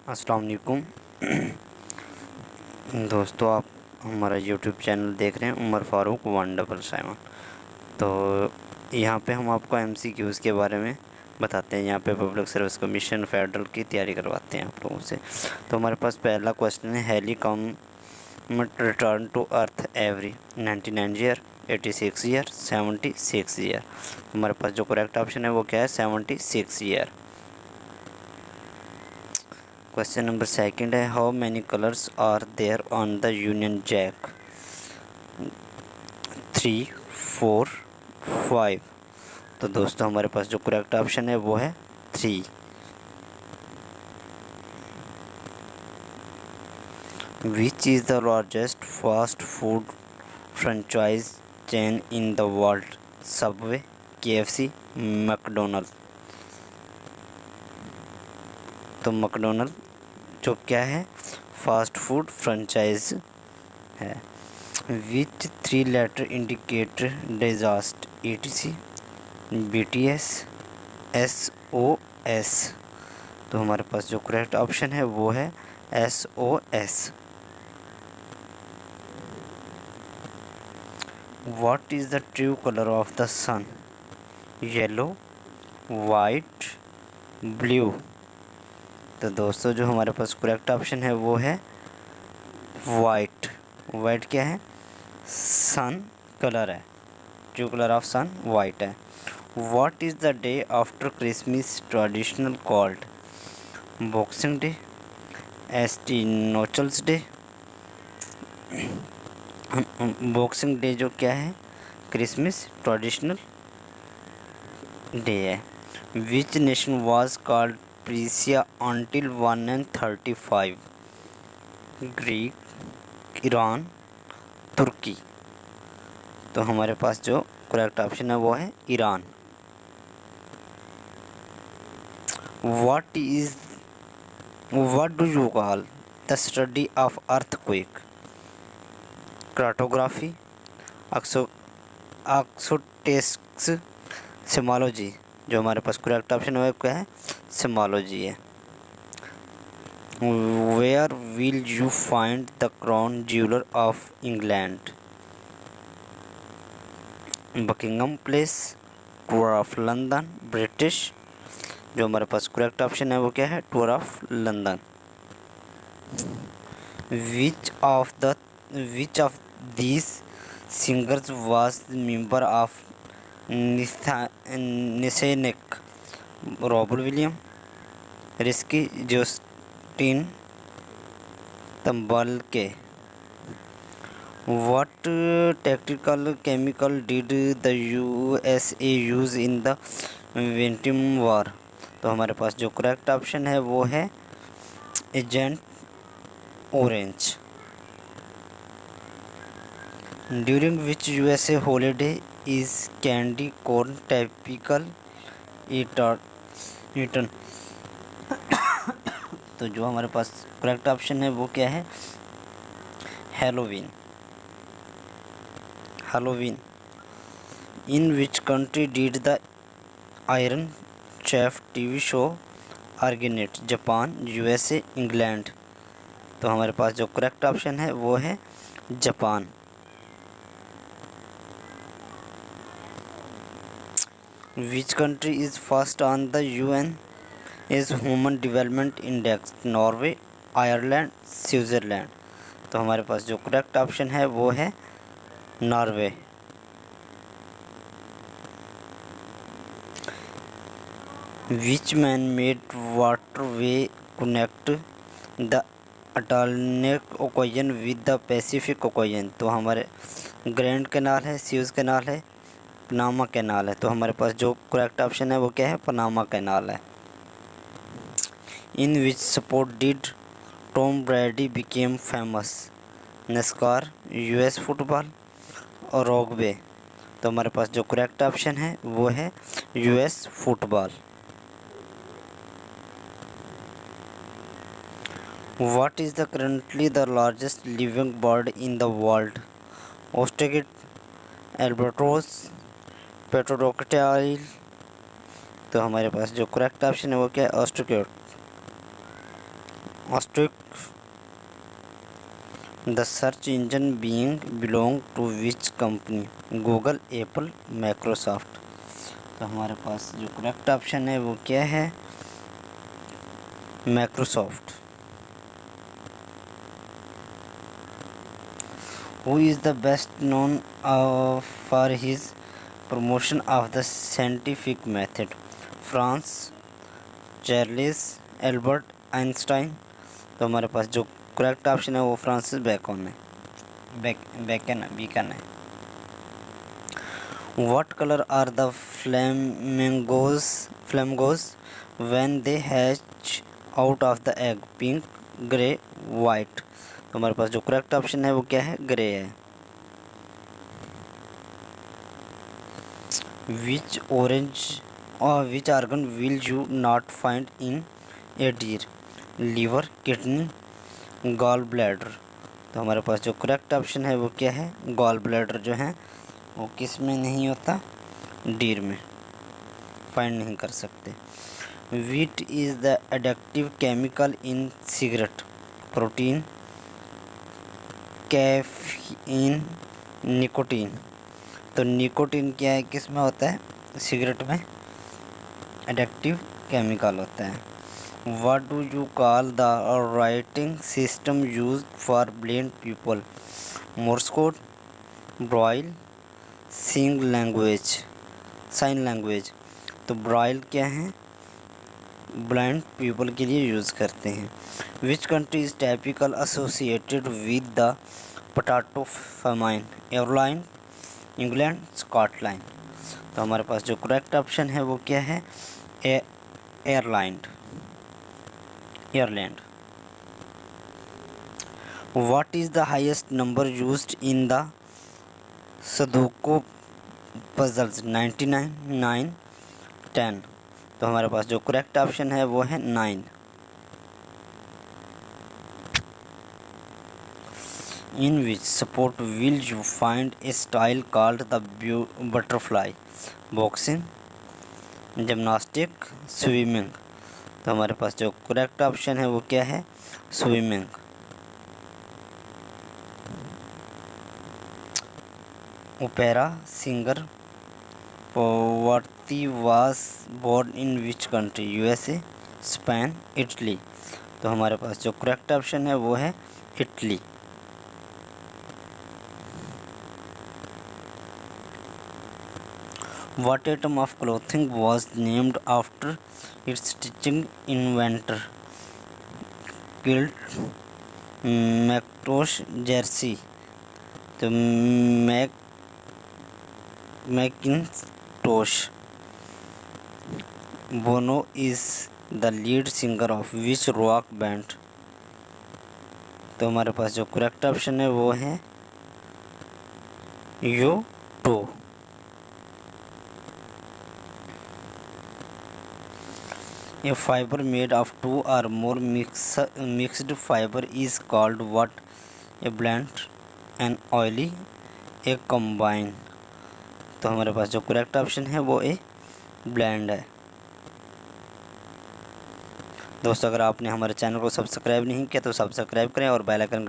अस्सलाम वालेकुम दोस्तों, आप हमारा यूट्यूब चैनल देख रहे हैं उमर फ़ारूक 177। तो यहाँ पे हम आपको एमसीक्यूज़ के बारे में बताते हैं। यहाँ पे पब्लिक सर्विस कमीशन फेडरल की तैयारी करवाते हैं आप लोगों से। तो हमारे पास पहला क्वेश्चन है, helicopter return to earth every 99 year, 86 year, 76 year. हमारे पास जो करेक्ट ऑप्शन है वो क्या है? 76 ईयर। क्वेश्चन नंबर सेकंड है, how many colours are there on the Union Jack? 3, 4, 5। तो दोस्तों हमारे पास जो करेक्ट ऑप्शन है वो है 3। Which is the largest fast food franchise chain in the world? Subway, KFC, McDonald. तो मैकडोनल्ड जो क्या है? फास्ट फूड फ्रेंचाइज है। Which 3 letter indicate disaster? ETC, BTS, SOS। तो हमारे पास जो करेक्ट ऑप्शन है वो है SOS। What is the true colour of the sun? Yellow, white, blue. तो दोस्तों जो हमारे पास करेक्ट ऑप्शन है वो है वाइट। वाइट क्या है? सन कलर है। True colour of sun white है। What is the day after Christmas traditional called? Boxing day, ST Nicholas day. Boxing day जो क्या है? क्रिसमस ट्रेडिशनल डे है। Which nation was called Persia until 135? Greek, Iran, तुर्की। तो हमारे पास जो करेक्ट ऑप्शन है वो है Iran. What do you call the study of earthquake? Cartography, एक्सोटेक्स, सिमोलॉजी। जो हमारे पास करेक्ट ऑप्शन है वो क्या है? सिमोलॉजी है। Where will you find the crown jeweller of England? Buckingham place, tour of London, British. जो हमारे पास करेक्ट ऑप्शन है वो क्या है? Tour of London. Which of these singers was member of निसेनिक? रॉबर्ट विलियम, रिस्की जोस्टिन, तंबलके। What tactical chemical did the USA use in the Vietnam War? तो हमारे पास जो करेक्ट ऑप्शन है वो है agent orange. During which USA holiday is candy corn typical eaten? तो जो हमारे पास करेक्ट ऑप्शन है वो क्या है? Halloween. Halloween. In which country did the iron chef TV show originate? Japan, USA, England. तो हमारे पास जो करेक्ट ऑप्शन है वो है Japan. Which country is first on the UN is human development index? Norway, Ireland, Switzerland. तो हमारे पास जो करेक्ट ऑप्शन है वो है Norway. Which man made water way connect the Atlantic occasion with the Pacific occasion? तो हमारे grand canal है, सुएज कैनाल है, पनामा कैनाल है। तो हमारे पास जो करेक्ट ऑप्शन है वो क्या है? पनामा कैनाल है। In which sport did Tom Brady became famous? NASCAR, US football और रॉगबे। तो हमारे पास जो करेक्ट ऑप्शन है वो है US football. What is the currently the largest living bird in the world? Ostrich, albatross, pterodactyl। तो हमारे पास जो करेक्ट ऑप्शन है वो क्या है? Ostrich. Ostrich the search engine being belong to which company? Google, Apple, Microsoft. तो हमारे पास जो करेक्ट ऑप्शन है वो क्या है? Microsoft. Who is the best known for his promotion of the scientific method? France, Charles Albert Einstein. तो हमारे पास जो करेक्ट ऑप्शन है वो फ्रांसिस बेकन है। बेकन है। What color are the flamingos when they hatch out of the egg? Pink, grey, white। तो हमारे पास जो करेक्ट ऑप्शन है वो क्या है? ग्रे है। Which organ will you not find in a deer? Liver, kidney, gall bladder. तो हमारे पास जो करेक्ट ऑप्शन है वो क्या है? गॉल ब्लैडर जो है वो किस में नहीं होता? डीर में फाइंड नहीं कर सकते। Wheat is the addictive chemical in cigarette? Protein, caffeine, nicotine. तो निकोटीन क्या है, किस में होता है? सिगरेट में एडिक्टिव केमिकल होता है। What do you call the writing system used for blind people? Morse code, Braille, sign language। तो ब्राइल क्या है? ब्लाइंड पीपल के लिए यूज़ करते हैं। Which country is typical associated with the potato famine? Airline, England, Scotland. तो हमारे पास जो करेक्ट ऑप्शन है वो क्या है? Ireland. What is the highest number used in the Sudoku puzzles? 99, 9, 10। तो हमारे पास जो करेक्ट ऑप्शन है वो है 9। In which sport will you find a style called the butterfly? Boxing, gymnastic, swimming. तो हमारे पास जो करेक्ट ऑप्शन है वो क्या है? Swimming. Opera singer Pavarotti was born in which country? USA, Spain, Italy. तो हमारे पास जो करेक्ट ऑप्शन है वो है Italy. What item of clothing was named after its stitching inventor? Kilt, mackintosh, jersey. तो mackintosh. Bono is the lead singer of which rock band? तो हमारे पास जो करेक्ट ऑप्शन है वो है U2। A fiber made of two or more mixed fiber is called what? A blend, an oily, a combine। तो हमारे पास जो करेक्ट ऑप्शन है वो ए ब्लेंड है। दोस्तों, अगर आपने हमारे चैनल को सब्सक्राइब नहीं किया तो सब्सक्राइब करें और बेल आइकन